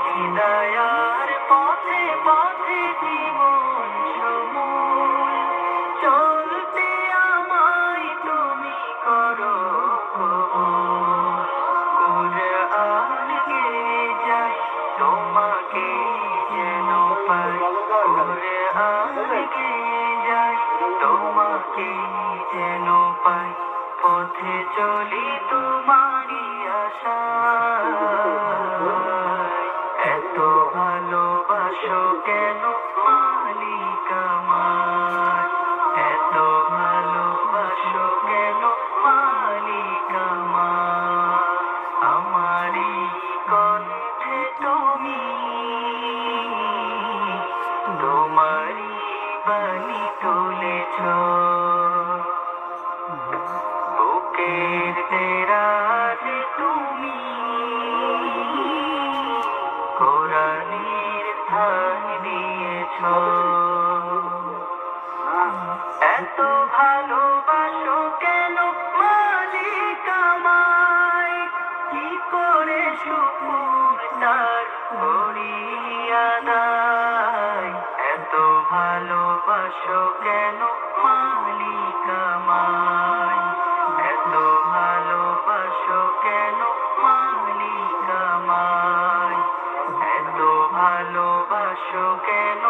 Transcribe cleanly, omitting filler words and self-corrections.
হিদায়ার পথে পথে জীবন সমূল চলতে আমায় তুমি করো কুরআন কে যাই তোমাকে যেন পাই কুরআন কে যাই তোমাকে যেন পাই পথে চলি তোমারই আশায় এত ভালোবাসো কেন মালিক আমায় এত ভালোবাসো কেন মালিক আমায় আমারই কণ্ঠে তুমি তোমারই বাণী তুলেছ বুকের তেরাজে তুমি কোরআনের স্থান দিয়েছ এত ভালোবাসো কেন মালিক আমায় কি করে শুকুর তার করিয়া দায় এত ভালোবাসো কেন মালিক আমায় এত ভালোবাসো কেন মালিক আমায় এত ভালোবাসো কেন